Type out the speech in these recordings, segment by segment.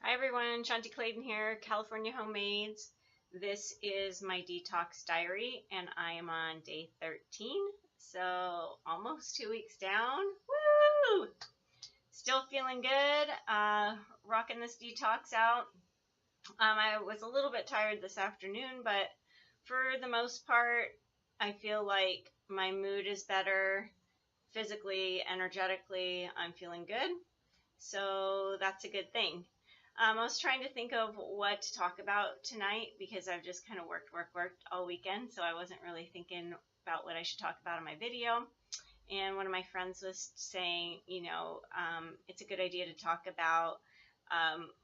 Hi everyone, Shanti Clayton here, California Homemades. This is my detox diary and I am on day 13, so almost 2 weeks down. Woo! Still feeling good, rocking this detox out. I was a little bit tired this afternoon, but for the most part, I feel like my mood is better. Physically, energetically, I'm feeling good. So that's a good thing. I was trying to think of what to talk about tonight because I've just kind of worked all weekend. So I wasn't really thinking about what I should talk about in my video. And one of my friends was saying, it's a good idea to talk about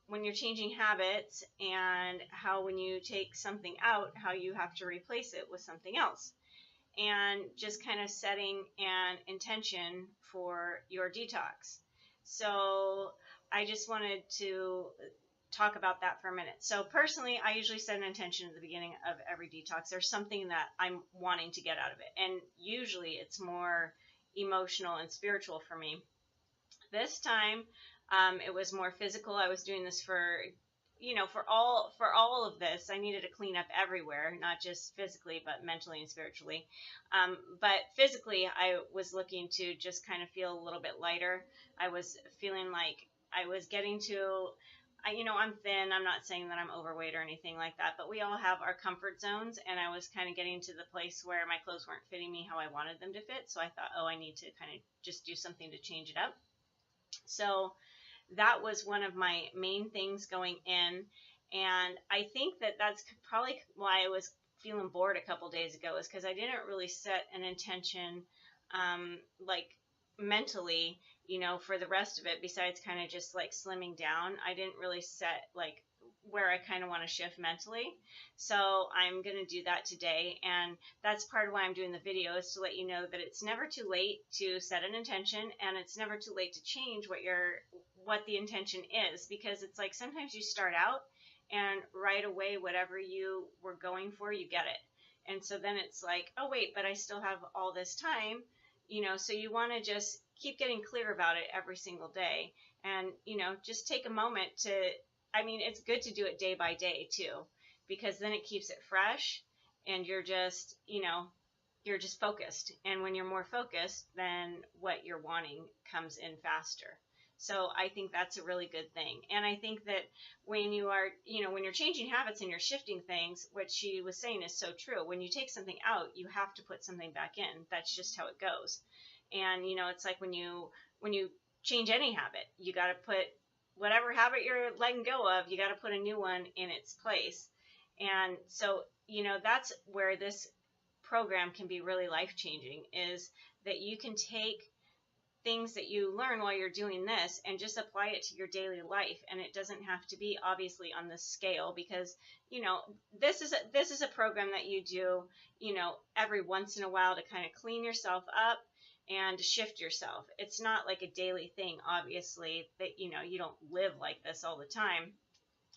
when you're changing habits and how when you take something out, how you have to replace it with something else. And just kind of setting an intention for your detox. So I just wanted to talk about that for a minute. So personally, I usually set an intention at the beginning of every detox. There's something that I'm wanting to get out of it. And usually it's more emotional and spiritual for me. This time, it was more physical. I was doing this for all of this, I needed to clean up everywhere, not just physically, but mentally and spiritually. But physically, I was looking to just kind of feel a little bit lighter. I was feeling like I was getting to, I'm thin. I'm not saying that I'm overweight or anything like that, but we all have our comfort zones. And I was kind of getting to the place where my clothes weren't fitting me how I wanted them to fit. So I thought, I need to kind of just do something to change it up. So that was one of my main things going in. And I think that that's probably why I was feeling bored a couple days ago, is because I didn't really set an intention, like mentally, for the rest of it, besides kind of just like slimming down. I didn't really set like where I kind of want to shift mentally. So I'm going to do that today. And that's part of why I'm doing the video, is to let you know that it's never too late to set an intention, and it's never too late to change what the intention is, because it's like sometimes you start out and right away whatever you were going for, you get it. And so then it's like, oh wait, but I still have all this time, so you want to just keep getting clear about it every single day. And just take a moment to, it's good to do it day by day too, because then it keeps it fresh and you're just focused. And when you're more focused, then what you're wanting comes in faster. So I think that's a really good thing. And I think that when you are, when you're changing habits and you're shifting things, what she was saying is so true. When you take something out, you have to put something back in. That's just how it goes. And, it's like when you change any habit, you got to put whatever habit you're letting go of, you got to put a new one in its place. And so, that's where this program can be really life-changing, is that you can take things that you learn while you're doing this and just apply it to your daily life. And it doesn't have to be obviously on this scale, because this is a program that you do every once in a while to kind of clean yourself up and shift yourself. It's not like a daily thing, obviously, that you don't live like this all the time,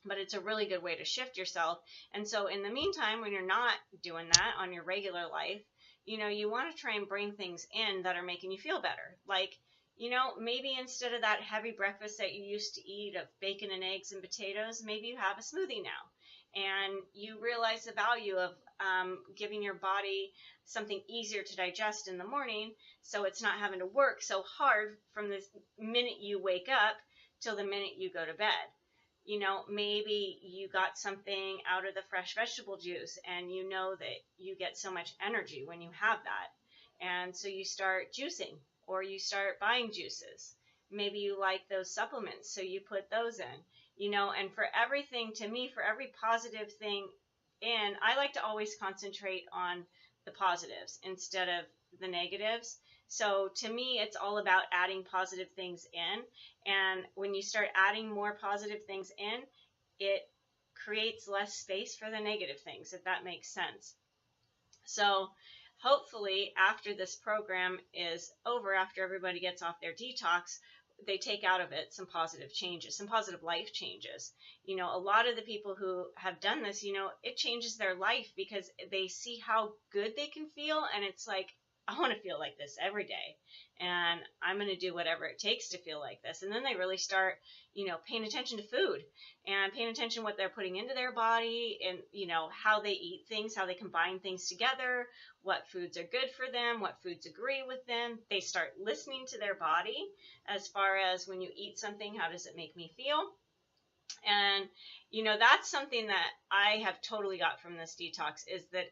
but it's a really good way to shift yourself. And so in the meantime, when you're not doing that on your regular life, you want to try and bring things in that are making you feel better. Like, maybe instead of that heavy breakfast that you used to eat of bacon and eggs and potatoes, maybe you have a smoothie now. And you realize the value of giving your body something easier to digest in the morning, so it's not having to work so hard from the minute you wake up till the minute you go to bed. Maybe you got something out of the fresh vegetable juice, and that you get so much energy when you have that. And so you start juicing, or you start buying juices. Maybe you like those supplements, so you put those in, and for everything, to me, for every positive thing in, I like to always concentrate on the positives instead of the negatives. So to me, it's all about adding positive things in. And when you start adding more positive things in, it creates less space for the negative things, if that makes sense. So hopefully after this program is over, after everybody gets off their detox, they take out of it some positive changes, some positive life changes. A lot of the people who have done this, it changes their life because they see how good they can feel. And it's like, I want to feel like this every day, and I'm going to do whatever it takes to feel like this. And then they really start, paying attention to food and paying attention to what they're putting into their body, and, how they eat things, how they combine things together, what foods are good for them, what foods agree with them. They start listening to their body as far as, when you eat something, how does it make me feel? And, that's something that I have totally got from this detox, is that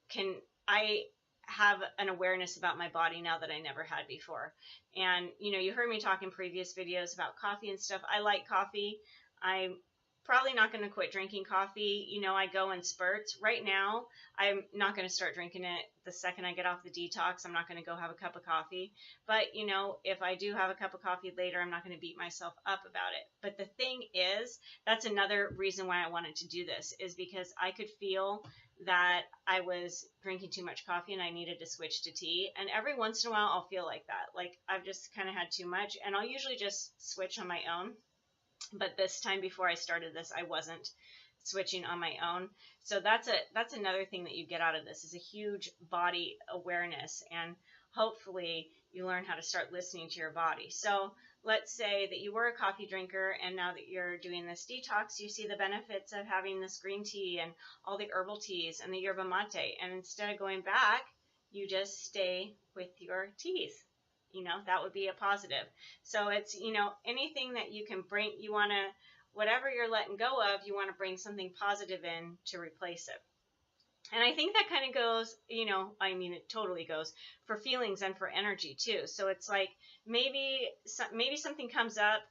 can, I have an awareness about my body now that I never had before. And, you heard me talk in previous videos about coffee and stuff. I like coffee. I'm probably not going to quit drinking coffee. I go in spurts. Right now, I'm not going to start drinking it the second I get off the detox. I'm not going to go have a cup of coffee. But, if I do have a cup of coffee later, I'm not going to beat myself up about it. But the thing is, that's another reason why I wanted to do this, is because I could feel that I was drinking too much coffee and I needed to switch to tea. And every once in a while, I'll feel like that. Like, I've just kind of had too much, and I'll usually just switch on my own. But this time, before I started this, I wasn't switching on my own. So that's another thing that you get out of this, is a huge body awareness, and hopefully you learn how to start listening to your body. So let's say that you were a coffee drinker, and now that you're doing this detox, you see the benefits of having this green tea and all the herbal teas and the yerba mate, and instead of going back, you just stay with your teas. That would be a positive. So it's, anything that you can bring, whatever you're letting go of, you want to bring something positive in to replace it. And I think that kind of goes, it totally goes for feelings and for energy too. So it's like, maybe something comes up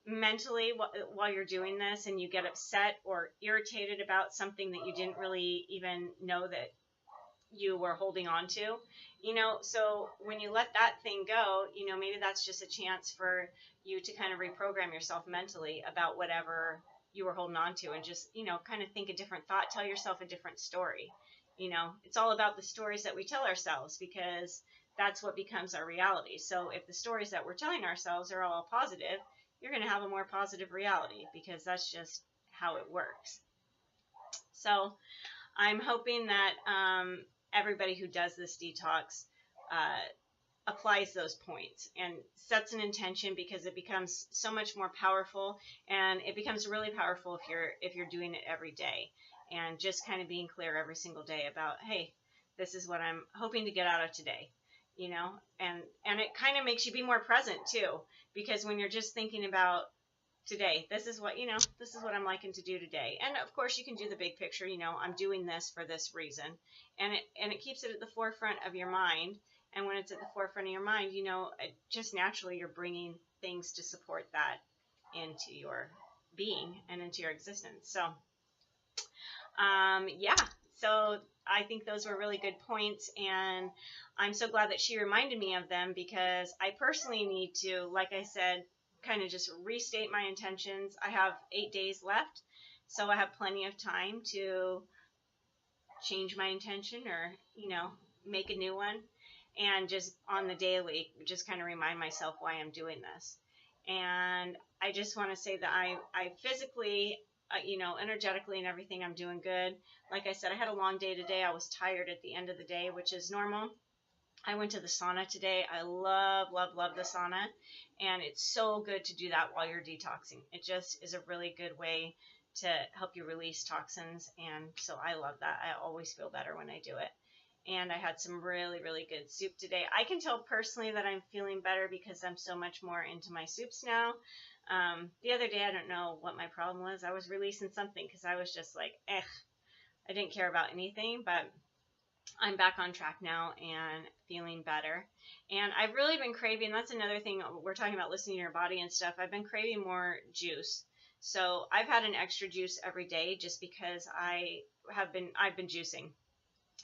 mentally while you're doing this, and you get upset or irritated about something that you didn't really even know that you were holding on to, so when you let that thing go, maybe that's just a chance for you to kind of reprogram yourself mentally about whatever you were holding on to, and just, kind of think a different thought, tell yourself a different story. It's all about the stories that we tell ourselves, because that's what becomes our reality. So if the stories that we're telling ourselves are all positive, you're going to have a more positive reality, because that's just how it works. So I'm hoping that everybody who does this detox applies those points and sets an intention, because it becomes so much more powerful, and it becomes really powerful if you're doing it every day, and just kind of being clear every single day about, hey, this is what I'm hoping to get out of today, and it kind of makes you be more present too, because when you're just thinking about today, this is what I'm liking to do today. And of course you can do the big picture, I'm doing this for this reason, and it keeps it at the forefront of your mind. And when it's at the forefront of your mind, just naturally you're bringing things to support that into your being and into your existence. So so I think those were really good points, and I'm so glad that she reminded me of them, because I personally need to, like I said, kind of just restate my intentions. I have 8 days left, so I have plenty of time to change my intention, or make a new one, and just on the daily just kind of remind myself why I'm doing this. And I just want to say that I physically, energetically and everything, I'm doing good. Like I said, I had a long day today. I was tired at the end of the day, which is normal. I went to the sauna today. I love, love, love the sauna. And it's so good to do that while you're detoxing. It just is a really good way to help you release toxins. And so I love that. I always feel better when I do it. And I had some really, really good soup today. I can tell personally that I'm feeling better because I'm so much more into my soups now. The other day, I don't know what my problem was. I was releasing something because I was just like, I didn't care about anything, but I'm back on track now and feeling better. And I've really been craving, that's another thing, we're talking about listening to your body and stuff. I've been craving more juice. So I've had an extra juice every day just because I've been juicing.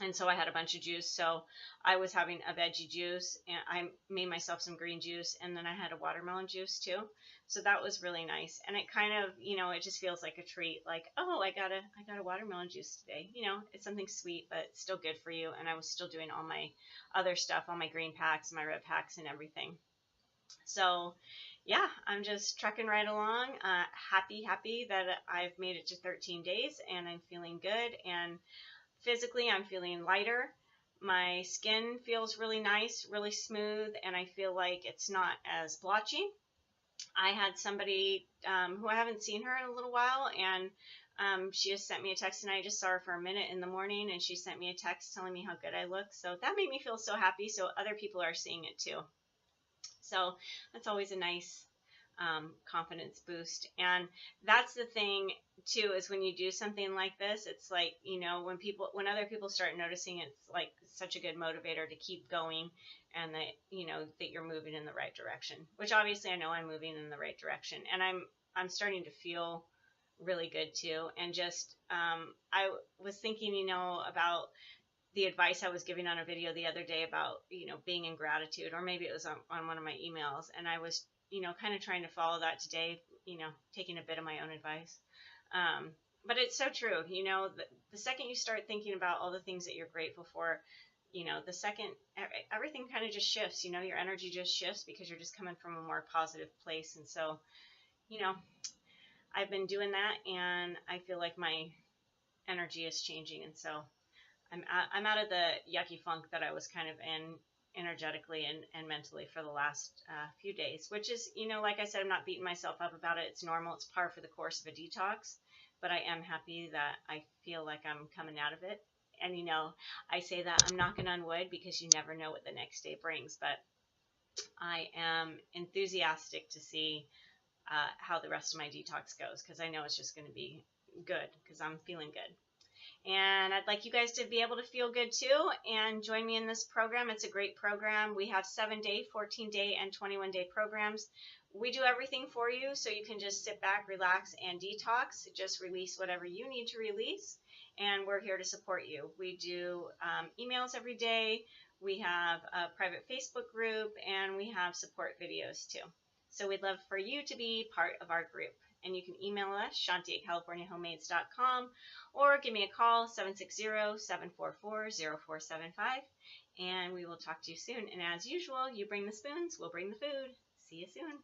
And so I had a bunch of juice. So I was having a veggie juice, and I made myself some green juice, and then I had a watermelon juice too. So that was really nice. And it kind of, it just feels like a treat, like, oh, I got a watermelon juice today. It's something sweet, but still good for you. And I was still doing all my other stuff, all my green packs, my red packs and everything. So yeah, I'm just trucking right along. Happy that I've made it to 13 days and I'm feeling good. And physically, I'm feeling lighter. My skin feels really nice, really smooth, and I feel like it's not as blotchy. I had somebody who I haven't seen her in a little while, and she just sent me a text, and I just saw her for a minute in the morning, and she sent me a text telling me how good I look. So that made me feel so happy. So other people are seeing it too. So that's always a nice confidence boost. And that's the thing too, is when you do something like this, it's like, you know, when other people start noticing, it's like such a good motivator to keep going, and that, you know, that you're moving in the right direction, which obviously I know I'm moving in the right direction, and I'm starting to feel really good too. And just I was thinking, you know, about the advice I was giving on a video the other day about, you know, being in gratitude, or maybe it was on one of my emails. And I was, you know, kind of trying to follow that today, you know, taking a bit of my own advice. But it's so true. You know, the second you start thinking about all the things that you're grateful for, you know, the second everything kind of just shifts, you know, your energy just shifts because you're just coming from a more positive place. And so, you know, I've been doing that, and I feel like my energy is changing. And so I'm out of the yucky funk that I was kind of in energetically and mentally for the last few days, which is, you know, like I said, I'm not beating myself up about it. It's normal. It's par for the course of a detox, but I am happy that I feel like I'm coming out of it. And, you know, I say that I'm knocking on wood because you never know what the next day brings, but I am enthusiastic to see how the rest of my detox goes, because I know it's just going to be good because I'm feeling good. And I'd like you guys to be able to feel good too and join me in this program. It's a great program. We have 7-day, 14-day, and 21-day programs. We do everything for you, so you can just sit back, relax, and detox. Just release whatever you need to release, and we're here to support you. We do emails every day. We have a private Facebook group, and we have support videos too. So we'd love for you to be part of our group. And you can email us, Shanti@CaliforniaHomemades.com, or give me a call, 760-744-0475, and we will talk to you soon. And as usual, you bring the spoons, we'll bring the food. See you soon.